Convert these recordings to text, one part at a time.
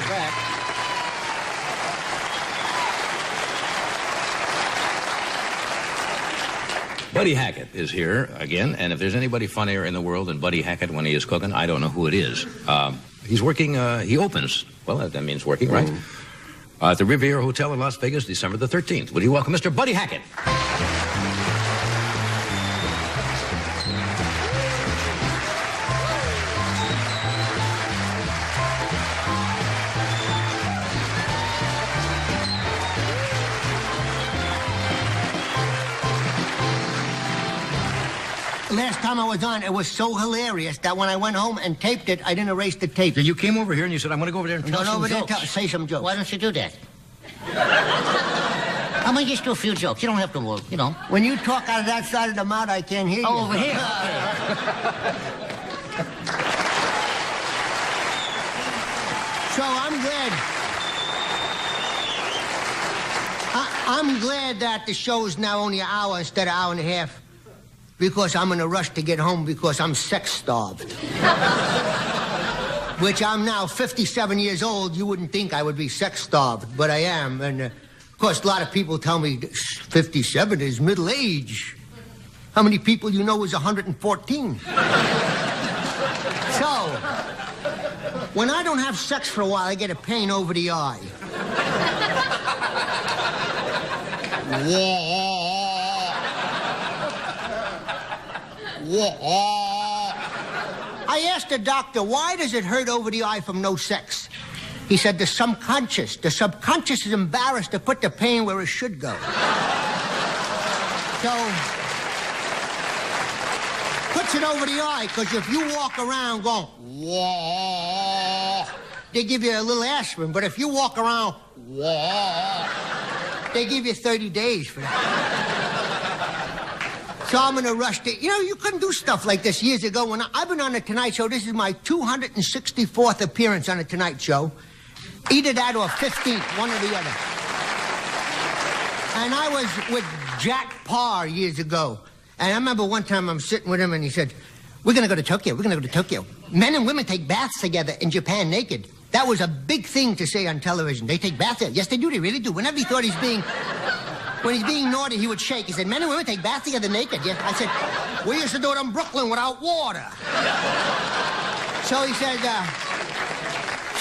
back. Buddy Hackett is here again, and if there's anybody funnier in the world than Buddy Hackett when he is cooking, I don't know who it is. He's working, he opens, well, that means working, right? At the Riviera Hotel in Las Vegas, December the 13th. Would you welcome Mr. Buddy Hackett? Last time I was on, it was so hilarious that when I went home and taped it, I didn't erase the tape. You came over here and you said, I'm going to go over there and tell some jokes. Say some jokes. Why don't you do that? I mean, just do a few jokes. You don't have to, you know. When you talk out of that side of the mouth, I can't hear you. Oh, over here. So I'm glad. I'm glad that the show's now only an hour instead of an hour and a half. Because I'm in a rush to get home because I'm sex-starved. Which I'm now 57 years old. You wouldn't think I would be sex-starved, but I am. And, of course, a lot of people tell me 57 is middle age. How many people you know is 114? So, when I don't have sex for a while, I get a pain over the eye. I asked the doctor, why does it hurt over the eye from no sex? He said, the subconscious is embarrassed to put the pain where it should go. So, puts it over the eye, because if you walk around going, whoa, they give you a little aspirin, but if you walk around, whoa, they give you 30 days for that. So I'm in a rush to... You know, you couldn't do stuff like this years ago. When I've been on The Tonight Show. This is my 264th appearance on The Tonight Show. Either that or 15th, one or the other. And I was with Jack Parr years ago. And I remember one time I'm sitting with him and he said, we're going to go to Tokyo. We're going to go to Tokyo. Men and women take baths together in Japan naked. That was a big thing to say on television. They take baths there. Yes, they do. They really do. Whenever he thought he's being... When he's being naughty, he would shake. He said, men and women take baths together naked. Yeah. I said, we used to do it in Brooklyn without water. So he said,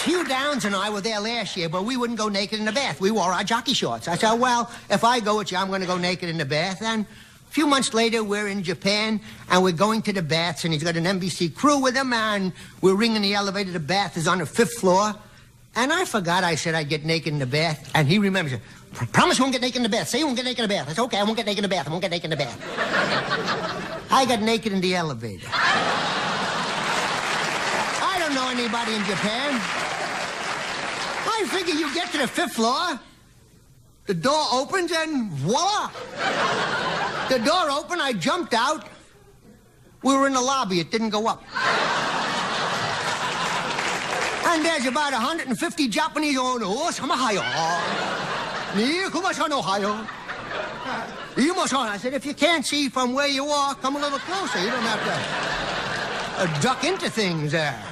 Hugh Downs and I were there last year, but we wouldn't go naked in the bath. We wore our jockey shorts. I said, well, if I go with you, I'm going to go naked in the bath. And a few months later, we're in Japan, and we're going to the baths, and he's got an NBC crew with him, and we're ringing the elevator. The bath is on the 5th floor. And I forgot I said I'd get naked in the bath, and he remembers, promise you won't get naked in the bath. Say you won't get naked in the bath. I said, okay, I won't get naked in the bath. I won't get naked in the bath. I got naked in the elevator. I don't know anybody in Japan. I figure you get to the 5th floor, the door opens, and voila. The door opened, I jumped out. We were in the lobby. It didn't go up. And there's about 150 Japanese on I said, if you can't see from where you are, come a little closer. You don't have to duck into things there.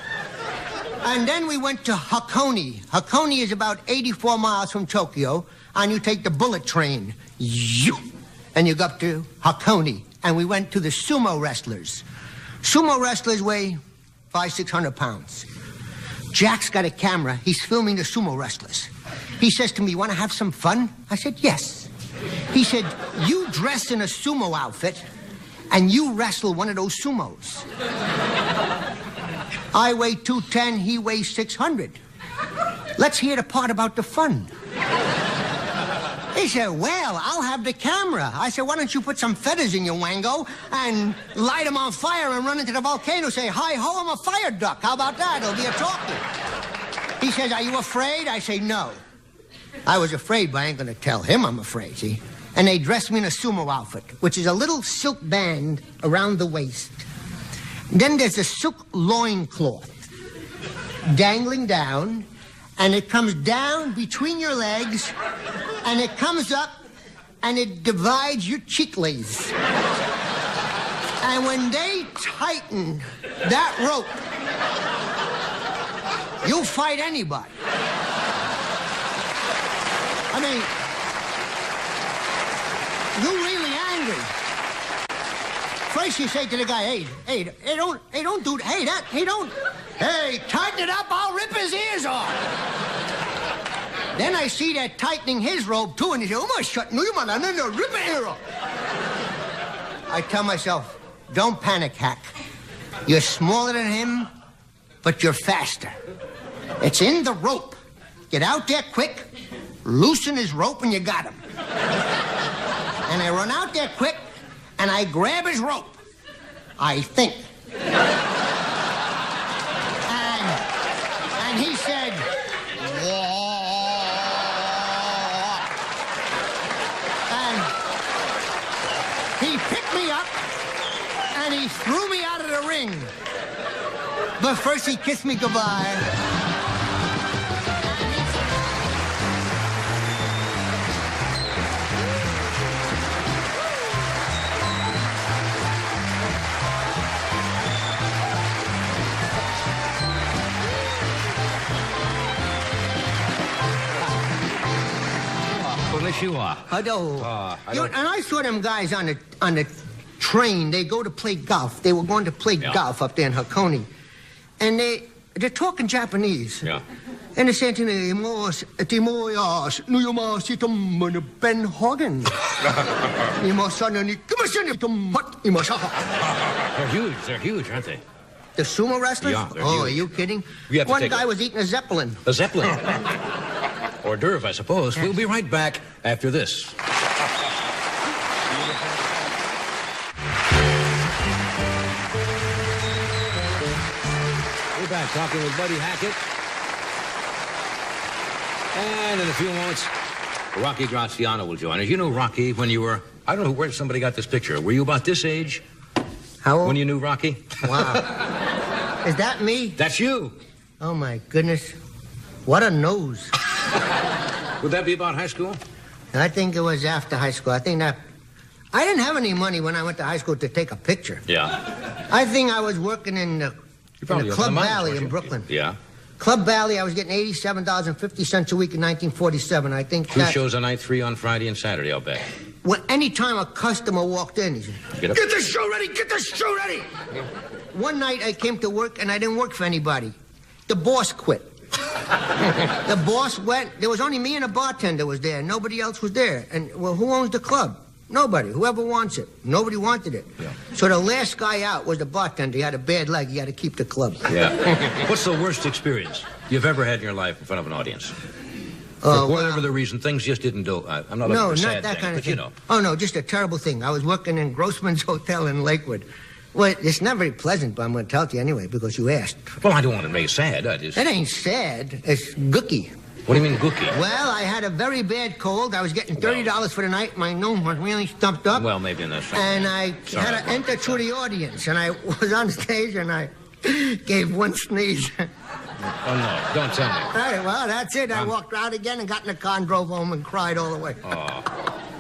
And then we went to Hakone. Hakone is about 84 miles from Tokyo, and you take the bullet train. And you go up to Hakone. And we went to the sumo wrestlers. Sumo wrestlers weigh 500-600 pounds. Jack's got a camera. He's filming the sumo wrestlers. He says to me, you want to have some fun? I said, yes. He said, you dress in a sumo outfit and you wrestle one of those sumos. I weigh 210, he weighs 600. Let's hear the part about the fun. He said, well, I'll have the camera. I said, why don't you put some feathers in your wango and light them on fire and run into the volcano, say, hi-ho, I'm a fire duck. How about that? It'll be a talkie. He says, are you afraid? I say, no. I was afraid, but I ain't going to tell him I'm afraid, see? And they dressed me in a sumo outfit, which is a little silk band around the waist. Then there's a silk loincloth dangling down, and it comes down between your legs, and it comes up, and it divides your cheeklies. And when they tighten that rope, you'll fight anybody. I mean, you really angry. First you say to the guy, hey, don't do that. Hey, tighten it up, I'll rip his ears off. Then I see that tightening his robe too, and he said, oh my shut, no, you man, I'm gonna rip it ear off. I tell myself, don't panic, Hack. You're smaller than him, but you're faster. It's in the rope. Get out there quick, loosen his rope, and you got him. And I run out there quick, and I grab his rope. I think. And he said, and he picked me up, and he threw me out of the ring. But first he kissed me goodbye. Konnichiwa. Hello. And I saw them guys on the train. They go to play golf. They were going to play golf up there in Hakone. And they're talking Japanese. Yeah. And they're saying to me, Ben Hogan. They're huge, aren't they? The sumo wrestlers? Yeah, they're huge. huge. Are you kidding? One guy was eating a Zeppelin. A Zeppelin. Hors d'oeuvre, I suppose. We'll be right back after this. We're back talking with Buddy Hackett. And in a few moments, Rocky Graziano will join us. You know Rocky when you were, I don't know where somebody got this picture. Were you about this age? How old? When you knew Rocky? Wow. Is that me? That's you. Oh, my goodness. What a nose. Would that be about high school? I think it was after high school. I didn't have any money when I went to high school to take a picture. Yeah. I think I was working in the Club Valley in Brooklyn. Yeah. Club Valley, I was getting $87.50 a week in 1947. I think 2 shows a night, 3 on Friday and Saturday, I'll bet. When any time a customer walked in, he said, get the show ready, get the show ready. One night I came to work and I didn't work for anybody. The boss quit. The boss went. There was only me and a bartender was there. Nobody else was there. And, well, who owns the club? Nobody. Whoever wants it. Nobody wanted it. Yeah. So the last guy out was the bartender. He had a bad leg. He had to keep the club. Yeah. What's the worst experience you've ever had in your life in front of an audience? For whatever the reason, things just didn't do. I'm not looking for sad not that things, kind of but thing. you know. Oh, no, just a terrible thing. I was working in Grossman's Hotel in Lakewood. Well, it's not very pleasant, but I'm going to tell it to you anyway because you asked. Well, I don't want to make it sad. It ain't sad. It's gooky. What do you mean gooky? Well, I had a very bad cold. I was getting $30 for the night. My nose was really stumped up. Well, maybe in that. And I had to enter through the audience, and I was on stage, and I gave one sneeze. Oh, no. Don't tell me. All right, well, that's it. I walked out again and got in the car and drove home and cried all the way. Oh.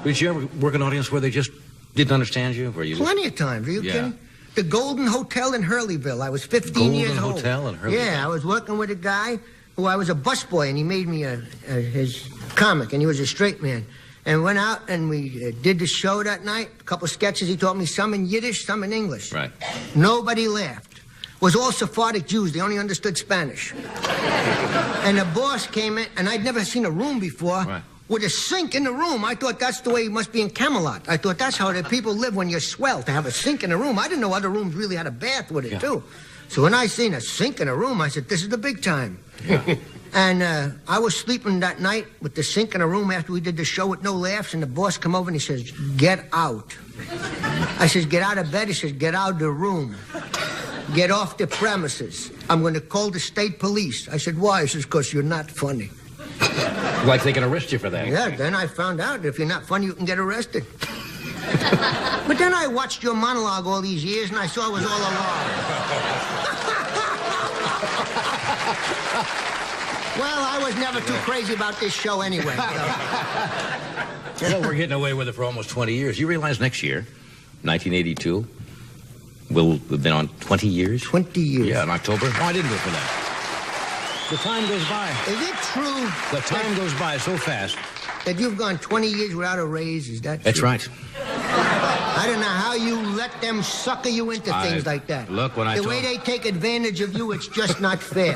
Did you ever work an audience where they just didn't understand you? Plenty of times. Are you kidding? The Golden Hotel in Hurleyville. I was 15 years old. Golden Hotel in Hurleyville? Yeah, I was working with a guy who I was a busboy, and he made me his comic, and he was a straight man. And went out, and we did the show that night, a couple sketches. He taught me some in Yiddish, some in English. Right. Nobody laughed. It was all Sephardic Jews. They only understood Spanish. And the boss came in, and I'd never seen a room before. Right. With a sink in the room. I thought that's the way it must be in Camelot. I thought that's how the people live when you're swell, to have a sink in the room. I didn't know other rooms really had a bath with it, too. So when I seen a sink in a room, I said, this is the big time. Yeah. And I was sleeping that night with the sink in a room after we did the show with no laughs, and the boss come over and he says, get out. I says, get out of bed? He says, get out of the room. Get off the premises. I'm going to call the state police. I said, why? He says, because you're not funny. Like they can arrest you for that. Yeah, then I found out if you're not funny, you can get arrested. But then I watched your monologue all these years, and I saw it was all a lie. Well, I was never too crazy about this show anyway. Well, we're getting away with it for almost 20 years. You realize next year, 1982, we'll have been on 20 years? 20 years. Yeah, in October. Oh, I didn't go for that. The time goes by. Is it true? The time goes by so fast. that you've gone 20 years without a raise? Is that That's true? right. I don't know how you let them sucker you into things like that. Look, when I The told... way they take advantage of you, it's just not fair.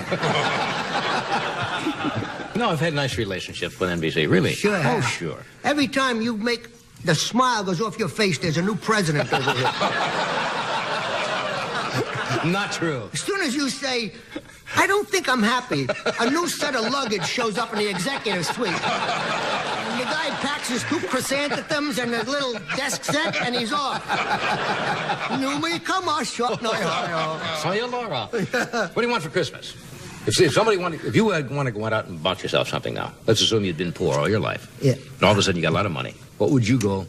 No, I've had nice relationships with NBC, really. Sure Oh, have. sure. Every time you make the smile goes off your face, there's a new president over here. Not true. As soon as you say, I don't think I'm happy, a new set of luggage shows up in the executive suite. And the guy packs his two chrysanthemums and a little desk set, and he's off. Numi, come on, short no. Sayonara. What do you want for Christmas? If you want to go out and buy yourself something now, let's assume you've been poor all your life. Yeah. And all of a sudden you got a lot of money. What would you go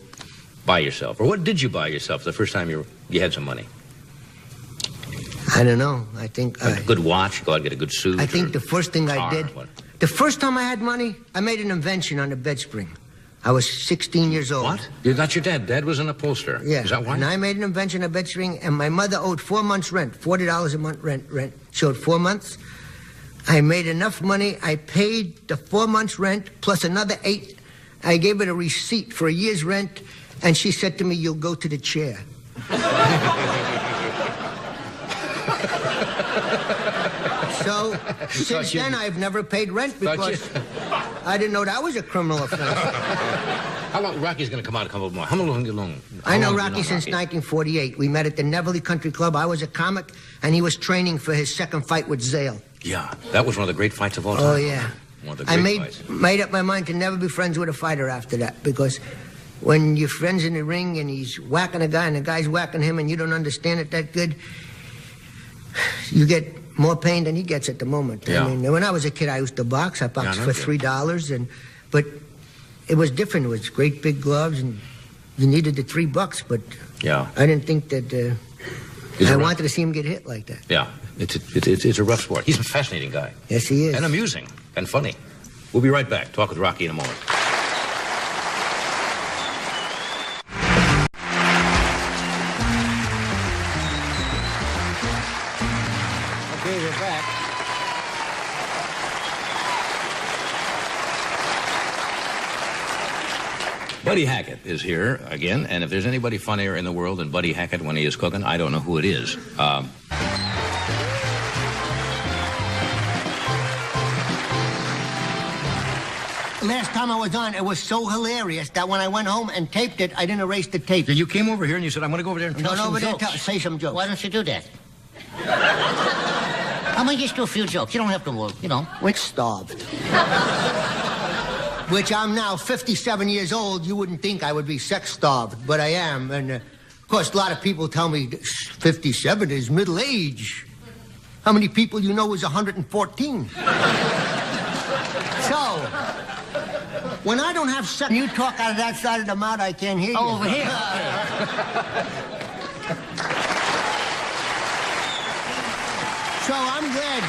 buy yourself? Or what did you buy yourself the first time you had some money? I don't know. I think A good watch, go out and get a good suit. I think the first thing I car, did, what? the first time I had money, I made an invention on the bed spring. I was 16 years old. What? That's your dad. Dad was an upholsterer. Yeah. Is that why? And I made an invention on a bed spring, and my mother owed 4 months' rent, $40 a month rent. She owed 4 months. I made enough money. I paid the 4 months' rent plus another 8. I gave her a receipt for a year's rent, and she said to me, "You'll go to the chair." So, since then, I've never paid rent because I didn't know that was a criminal offense. How long? Rocky's going to come out a couple more. How long? I know Rocky since 1948. We met at the Neverly Country Club. I was a comic, and he was training for his second fight with Zale. Yeah, that was one of the great fights of all time. Oh, yeah. One of the I great fights. made up my mind to never be friends with a fighter after that, because when your friend's in the ring and he's whacking a guy and the guy's whacking him and you don't understand it that good, you get more pain than he gets at the moment. Yeah. I mean, when I was a kid, I used to box. I boxed Yeah, for no $3, but it was different. It was great big gloves, and you needed the $3, but Yeah. I didn't think that I wanted to see him get hit like that. Yeah, it's a rough sport. He's a fascinating guy. Yes, he is. And amusing and funny. We'll be right back. Talk with Rocky in a moment. Okay, we're back. Buddy Hackett is here again, and if there's anybody funnier in the world than Buddy Hackett when he is cooking, I don't know who it is. Last time I was on, it was so hilarious that when I went home and taped it, I didn't erase the tape. You came over here and you said, I'm going to go over there and tell Go some over there and jokes. say some jokes. Why don't you do that? I'm gonna just do a few jokes. You don't have to, Which starved. Which I'm now 57 years old. You wouldn't think I would be sex starved, but I am. And, of course, a lot of people tell me 57 is middle age. How many people you know is 114? So, when I don't have sex, you talk out of that side of the mouth, I can't hear you. Oh, over here. So I'm glad.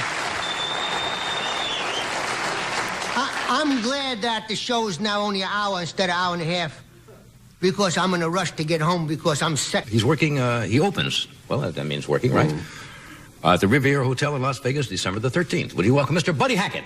I'm glad that the show's now only an hour instead of an hour and a half, because I'm in a rush to get home because I'm sick. He's working, he opens. Well, that means working, right? At the Riviera Hotel in Las Vegas, December the 13th. Would you welcome Mr. Buddy Hackett?